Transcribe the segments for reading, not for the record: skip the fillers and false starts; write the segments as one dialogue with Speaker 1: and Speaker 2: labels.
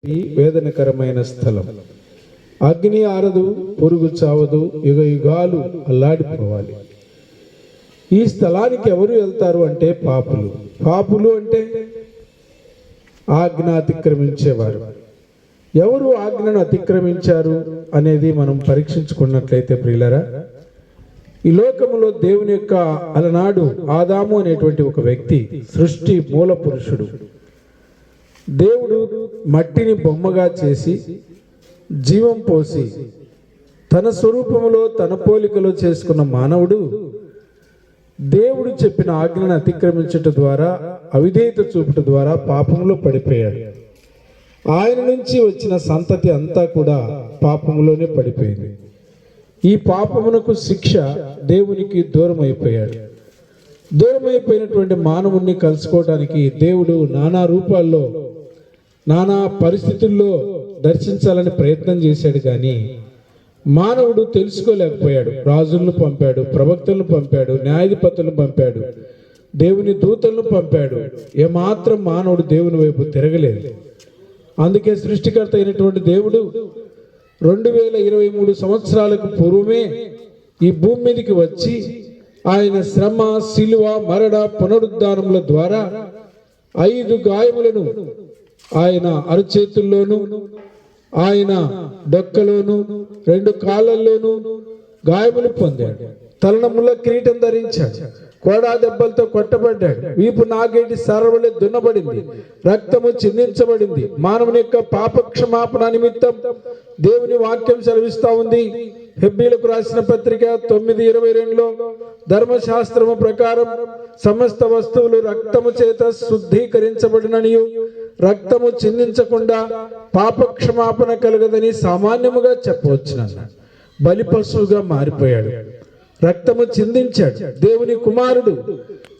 Speaker 1: ఈ వేదనకరమైన స్థలం. అగ్ని ఆరదు, పురుగు చావదు, యుగ యుగాలు అల్లాడిపోవాలి. ఈ స్థలానికి ఎవరు వెళ్తారు అంటే పాపులు. పాపులు అంటే ఆజ్ఞ అతిక్రమించేవారు. ఎవరు ఆజ్ఞను అతిక్రమించారు అనేది మనం పరీక్షించుకున్నట్లయితే ప్రియులరా, ఈ లోకములో దేవుని యొక్క అలనాడు ఆదాము అనేటువంటి ఒక వ్యక్తి సృష్టి మూల పురుషుడు. దేవుడు మట్టిని బొమ్మగా చేసి జీవం పోసి తన స్వరూపములో తన పోలికలో చేసుకున్న మానవుడు దేవుడు చెప్పిన ఆజ్ఞను అతిక్రమించటం ద్వారా, అవిధేయత చూపటం ద్వారా పాపంలో పడిపోయాడు. ఆయన నుంచి వచ్చిన సంతతి అంతా కూడా పాపంలోనే పడిపోయింది. ఈ పాపమునకు శిక్ష దేవునికి దూరం అయిపోయాడు. దూరం అయిపోయినటువంటి మానవుణ్ణి కలుసుకోవడానికి దేవుడు నానా రూపాల్లో, నానా పరిస్థితుల్లో దర్శించాలని ప్రయత్నం చేశాడు. కానీ మానవుడు తెలుసుకోలేకపోయాడు. రాజులను పంపాడు, ప్రవక్తలను పంపాడు, న్యాయాధిపతులను పంపాడు, దేవుని దూతలను పంపాడు. ఏమాత్రం మానవుడు దేవుని వైపు తిరగలేదు. అందుకే సృష్టికర్త అయినటువంటి దేవుడు 2023 సంవత్సరాలకు పూర్వమే ఈ భూమి మీదకి వచ్చి ఆయన శ్రమ, శిలువ, మరణ, పునరుద్ధానముల ద్వారా 5 గాయములను ఆయన అరచేతుల్లోనూ, ఆయన డొక్కలోను, 2 కాళ్ళల్లోనూ గాయములు పొందాడు. తలన ముళ్ళ కిరీటం ధరించాడు. కోడా దెబ్బలతో కొట్టబడ్డాడు. వీపు నాగేటి సరవలి దున్నబడింది. రక్తము చిందించబడింది. మానవుని యొక్క పాప క్షమాపణ నిమిత్తం దేవుని వాక్యం సెలవిస్తా ఉంది. హెబ్రీలకు రాసిన పత్రిక 9:22లో ధర్మశాస్త్రము ప్రకారం సమస్త వస్తువులు రక్తము చేత శుద్ధీకరించబడిననియు రక్తము చిందించకుండా పాప క్షమాపణ కలగదని సామాన్యముగా చెప్పవచ్చునన్నాడు. బలి పశువుగా మారిపోయాడు. రక్తము చిందించాడు. దేవుని కుమారుడు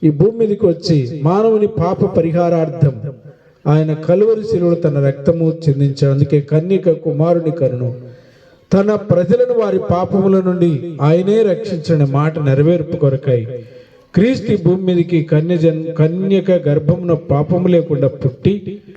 Speaker 1: ఈ భూమి మీదకి వచ్చి మానవుని పాప పరిహారార్థం ఆయన కలువరి శిలువలో తన రక్తము చిందించాడు. అందుకే కన్యక కుమారుని కరును తన ప్రజలను వారి పాపముల నుండి ఆయనే రక్షించిన మాట నెరవేర్పు కొరకై క్రీస్తు భూమి మీదకి కన్యక గర్భమున పాపము లేకుండా పుట్టి